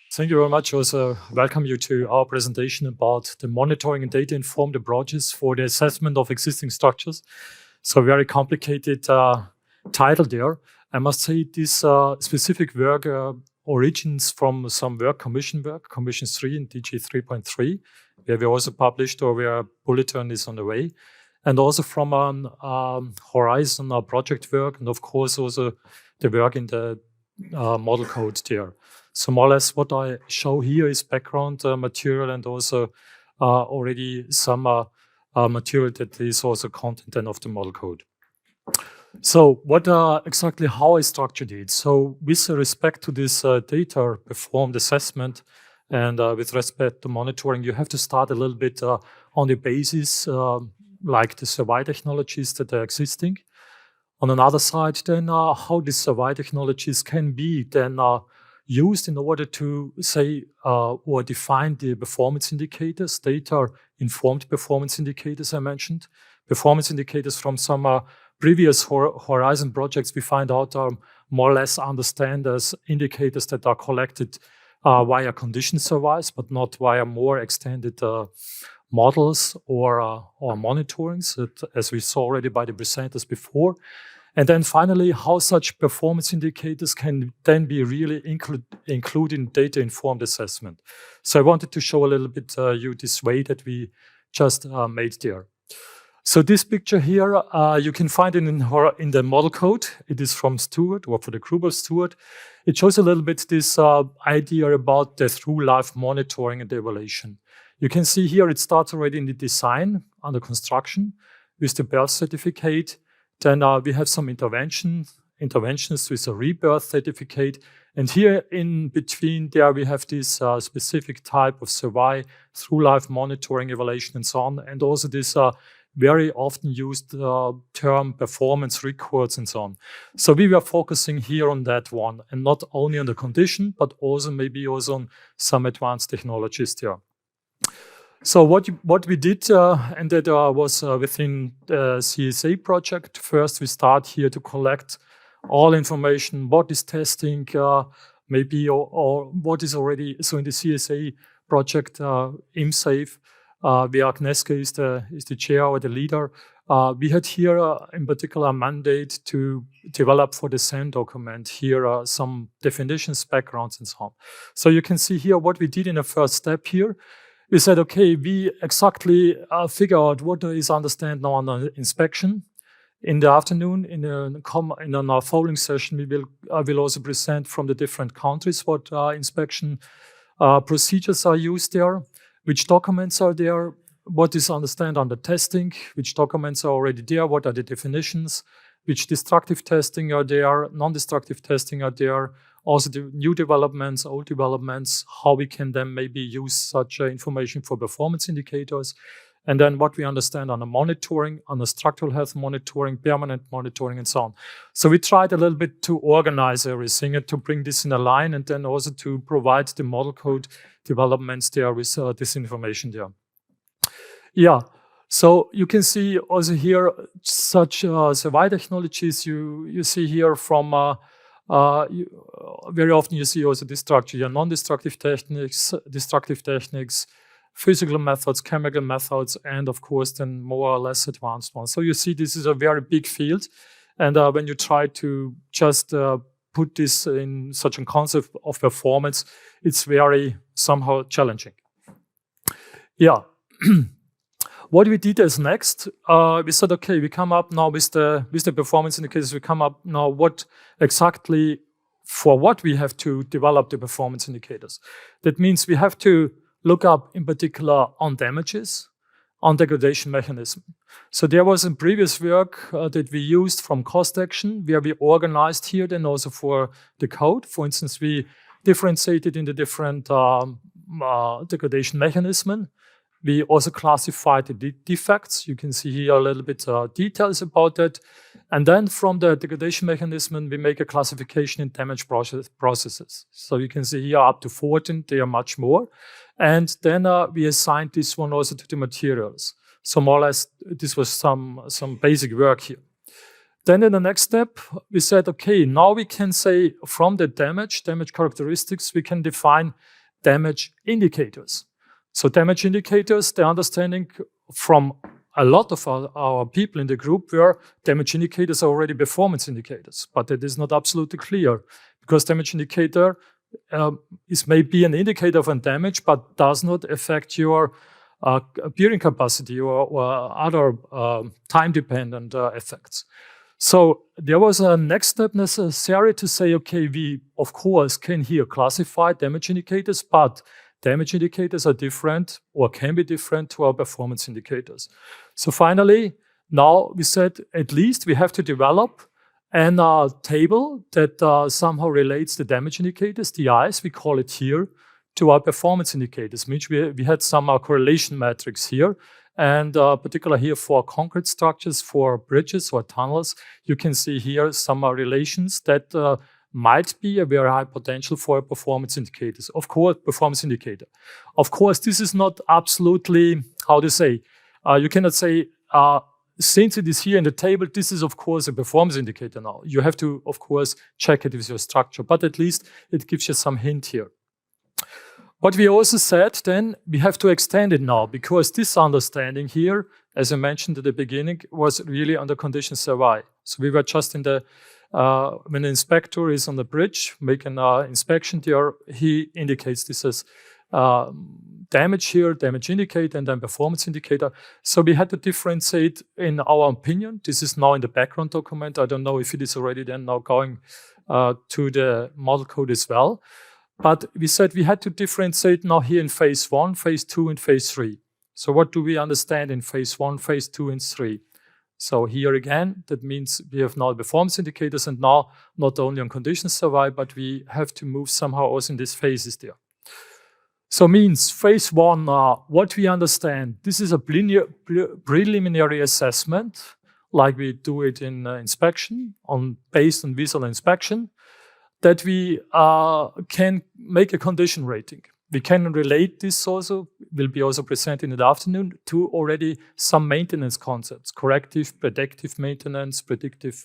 Thank you very much. Also, welcome you to our presentation about the monitoring and data-informed approaches for the assessment of existing structures. So very complicated title there. I must say this specific work origins from some Commission 3 and DG 3.3, where we also published or where a bulletin is on the way. And also from an Horizon project work, and of course also the work in the model code there. So more or less what I show here is background material and also already some material that is also content then of the model code. So what exactly how I structured it? So with respect to this data performed assessment and with respect to monitoring, you have to start a little bit on the basis like the survey technologies that are existing. On another side, then how these survey technologies can be then used in order to say or define the performance indicators, data-informed performance indicators I mentioned. Performance indicators from some previous Horizon projects we find out are more or less understand as indicators that are collected via condition surveys, but not via more extended models or monitorings, as we saw already by the presenters before. And then finally, how such performance indicators can then be really included in data-informed assessment. So I wanted to show a little bit you this way that we just made there. So this picture here, you can find it in the model code. It is from Stewart, or for the group of Stewart. It shows a little bit this idea about the through-life monitoring and evaluation. You can see here it starts already in the design, under construction, with the birth certificate. Then we have some interventions with a rebirth certificate. And here in between there, we have this specific type of survey, through life monitoring, evaluation, and so on. And also this very often used term performance records and so on. So we were focusing here on that one, and not only on the condition, but also maybe also on some advanced technologies there. So what we did, and that was within the CSA project. First, we start here to collect all information. What is testing, maybe, or what is already. So in the CSA project, IMSAFE, where Agnieszka is the chair or the leader. We had here, in particular, a mandate to develop for the SAN document here some definitions, backgrounds, and so on. So you can see here what we did in the first step here. We said, okay, we exactly figure out what is understand now on the inspection. In the afternoon, in our following session, I will also present from the different countries what inspection procedures are used there, which documents are there, what is understand under testing, which documents are already there, what are the definitions, which destructive testing are there, non-destructive testing are there, also the new developments, old developments, how we can then maybe use such information for performance indicators, and then what we understand on the monitoring, on the structural health monitoring, permanent monitoring, and so on. So we tried a little bit to organize everything and to bring this in a line, and then also to provide the model code developments there with this information there. Yeah. So you can see also here such survey technologies you see here from very often you see also this structure here, non-destructive techniques, destructive techniques, physical methods, chemical methods, and of course then more or less advanced ones. So you see this is a very big field, and when you try to just put this in such a concept of performance, it's very somehow challenging. Yeah. What we did as next, we said, okay, we come up now with the performance indicators. We come up now what exactly for what we have to develop the performance indicators. That means we have to look up in particular on damages, on degradation mechanism. So there was a previous work that we used from cost action, where we organized here then also for the code. For instance, we differentiated in the different degradation mechanism. We also classified the defects. You can see here a little bit details about that. And then from the degradation mechanism, we make a classification in damage processes. So you can see here up to 14, they are much more. And then we assigned this one also to the materials. So more or less, this was some basic work here. Then in the next step, we said, okay, now we can say from the damage characteristics, we can define damage indicators. So damage indicators, the understanding from a lot of our people in the group were damage indicators are already performance indicators, but it is not absolutely clear because damage indicator is maybe an indicator of a damage, but does not affect your bearing capacity or other time-dependent effects. So there was a next step necessary to say, okay, we of course can here classify damage indicators, but damage indicators are different or can be different to our performance indicators. So finally, now we said at least we have to develop a table that somehow relates the damage indicators, the I's, we call it here, to our performance indicators, which we had some correlation metrics here. And particularly here for concrete structures, for bridges or tunnels, you can see here some relations that might be a very high potential for performance indicators. Of course, performance indicator. Of course, this is not absolutely, how to say, you cannot say, since it is here in the table, this is of course a performance indicator now. You have to, of course, check it with your structure, but at least it gives you some hint here. What we also said then, we have to extend it now because this understanding here, as I mentioned at the beginning, was really under condition survey. So we were just in the, when the inspector is on the bridge, making an inspection there, he indicates this as damage here, damage indicator, and then performance indicator. So we had to differentiate in our opinion. This is now in the background document. I don't know if it is already then now going to the model code as well. But we said we had to differentiate now here in phase 1, phase 2, and phase 3. So what do we understand in phase 1, phase 2, and 3? So here again, that means we have now performance indicators and now not only on condition survey, but we have to move somehow also in these phases there. So means phase 1, what we understand, this is a preliminary assessment, like we do it in inspection, based on visual inspection, that we can make a condition rating. We can relate this also, will be also presented in the afternoon, to already some maintenance concepts, corrective, predictive maintenance, predictive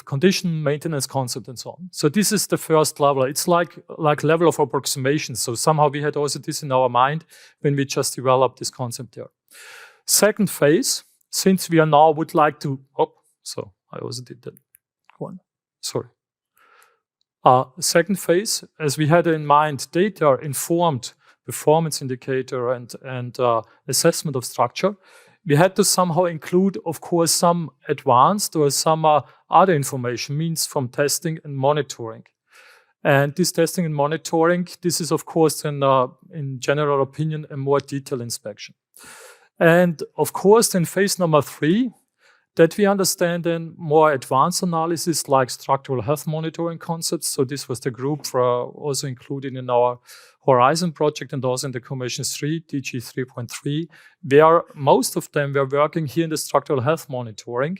condition maintenance concept and so on. So this is the first level. It's like level of approximation. So somehow we had also this in our mind when we just developed this concept there. Second phase, since we are now would like to, so I also did that one. Sorry. Second phase, as we had in mind data-informed performance indicator and assessment of structure, we had to somehow include, of course, some advanced or some other information, means from testing and monitoring. And this testing and monitoring, this is, of course, in general opinion, a more detailed inspection. And, of course, then phase number 3, that we understand then more advanced analysis like structural health monitoring concepts. So this was the group also included in our Horizon project and also in the Commission 3, DG 3.3, where most of them were working here in the structural health monitoring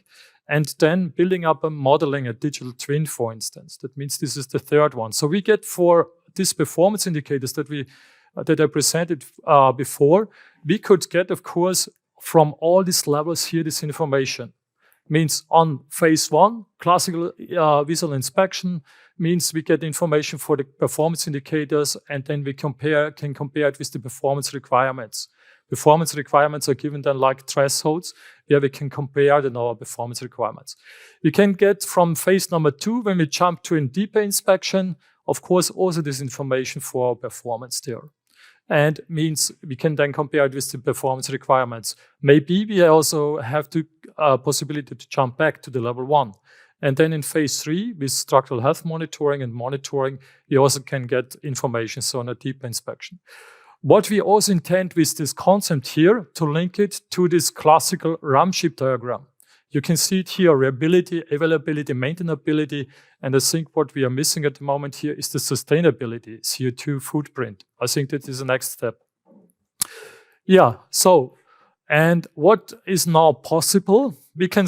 and then building up a modeling, a digital twin, for instance. That means this is the third one. So we get for these performance indicators that I presented before, we could get, of course, from all these levels here, this information. Means on phase 1, classical visual inspection, means we get information for the performance indicators and then we can compare it with the performance requirements. Performance requirements are given then like thresholds, where we can compare then our performance requirements. We can get from phase number 2, when we jump to a deeper inspection, of course, also this information for our performance there. And means we can then compare it with the performance requirements. Maybe we also have the possibility to jump back to the level 1. And then in phase 3, with structural health monitoring and monitoring, we also can get information, so on a deeper inspection. What we also intend with this concept here, to link it to this classical RAM-ship diagram. You can see it here, reliability, availability, maintainability, and I think what we are missing at the moment here is the sustainability, CO2 footprint. I think that is the next step. Yeah. So, and what is now possible? We can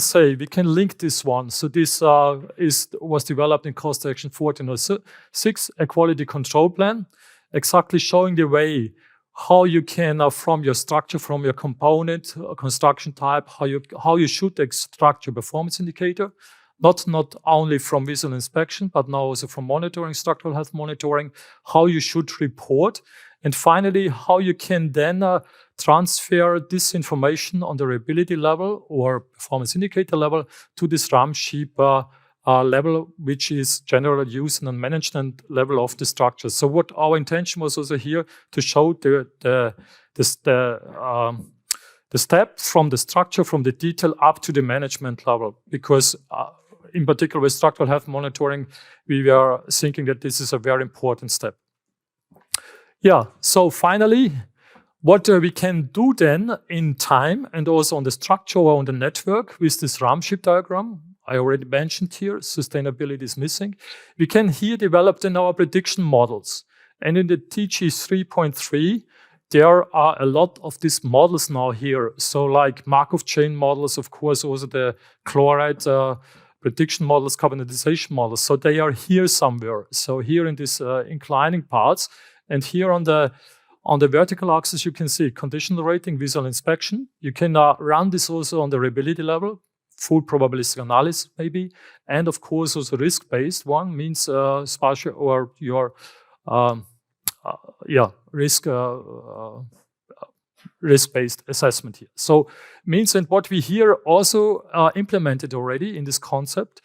link this one. So this was developed in Cost Action 1406, a quality control plan, exactly showing the way how you can, from your structure, from your component construction type, how you should extract your performance indicator, not only from visual inspection, but now also from monitoring, structural health monitoring, how you should report, and finally how you can then transfer this information on the reliability level or performance indicator level to this RAM sheet level, which is general use and management level of the structure. So what our intention was also here to show the step from the structure, from the detail up to the management level, because in particular with structural health monitoring, we were thinking that this is a very important step. Yeah, so finally, what we can do then in time and also on the structure or on the network with this RAM chip diagram, I already mentioned here, sustainability is missing. We can here develop then our prediction models. And in the TG 3.3, there are a lot of these models now here. So like Markov chain models, of course, also the chloride prediction models, carbonatization models. So they are here somewhere. So here in these inclining parts, and here on the vertical axis, you can see conditional rating, visual inspection. You can run this also on the reliability level, full probabilistic analysis maybe, and of course also risk-based one means spatial or your risk-based assessment here. So means, and what we here also implemented already in this concept,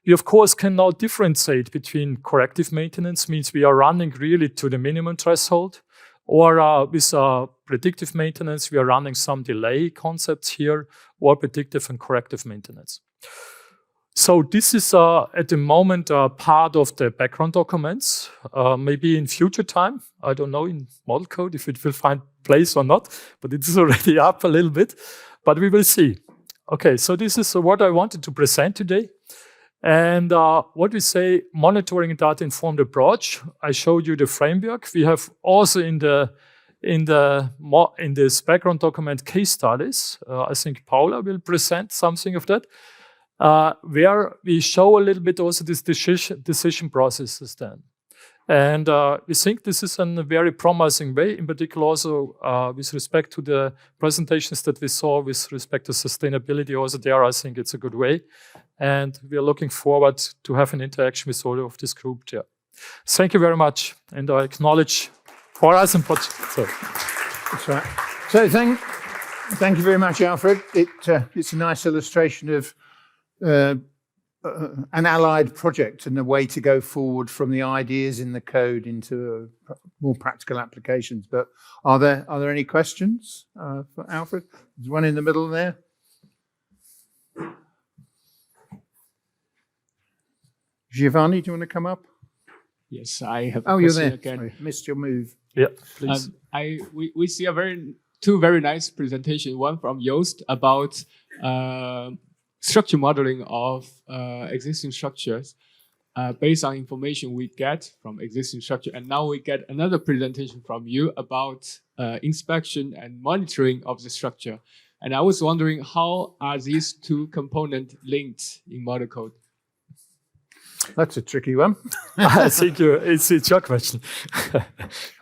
we of course can now differentiate between corrective maintenance, means we are running really to the minimum threshold, or with predictive maintenance, we are running some delay concepts here, or predictive and corrective maintenance. So this is at the moment part of the background documents. Maybe in future time, I don't know in model code if it will find place or not, but it is already up a little bit, but we will see. Okay, so this is what I wanted to present today. And what we say, monitoring and data-informed approach. I showed you the framework. We have also in this background document case studies. I think Paula will present something of that, where we show a little bit also this decision processes then. And we think this is a very promising way, in particular also with respect to the presentations that we saw with respect to sustainability also there, I think it's a good way. And we are looking forward to have an interaction with all of this group there. Thank you very much. And I acknowledge for us and so. That's right. So thank you very much, Alfred. It's a nice illustration of an allied project and a way to go forward from the ideas in the code into more practical applications. But are there any questions for Alfred? There's one in the middle there. Giovanni, do you want to come up? Yes, I have. Oh, you're there. Again. Sorry, missed your move. Yeah, please. We see two very nice presentations. One from Joost about structure modeling of existing structures based on information we get from existing structure. And now we get another presentation from you about inspection and monitoring of the structure. And I was wondering, how are these two components linked in model code? That's a tricky one. I think it's your question.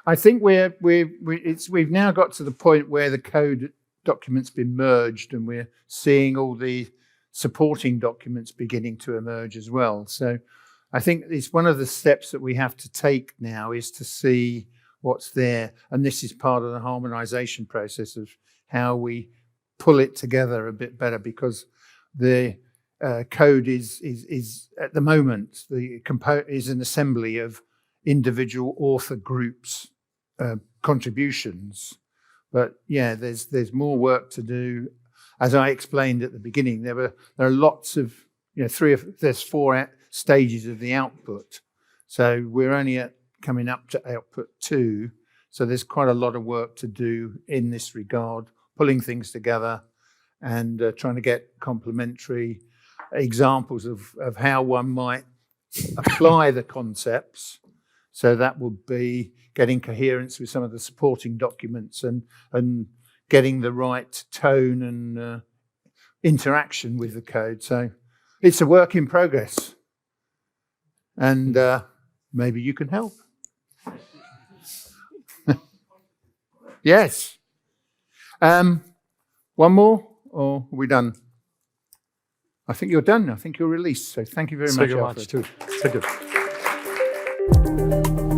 I think we've now got to the point where the code document's been merged, and we're seeing all the supporting documents beginning to emerge as well. So I think it's one of the steps that we have to take now is to see what's there. And this is part of the harmonization process of how we pull it together a bit better, because the code is at the moment, is an assembly of individual author groups' contributions. But yeah, there's more work to do. As I explained at the beginning, there are lots of, there's 4 stages of the output. So we're only coming up to output 2. So there's quite a lot of work to do in this regard, pulling things together and trying to get complementary examples of how one might apply the concepts. So that would be getting coherence with some of the supporting documents and getting the right tone and interaction with the code. So it's a work in progress, and maybe you can help. Yes. One more, or are we done? I think you're done. I think you're released. So thank you very much, Thank you Alfred. much too. Thank you.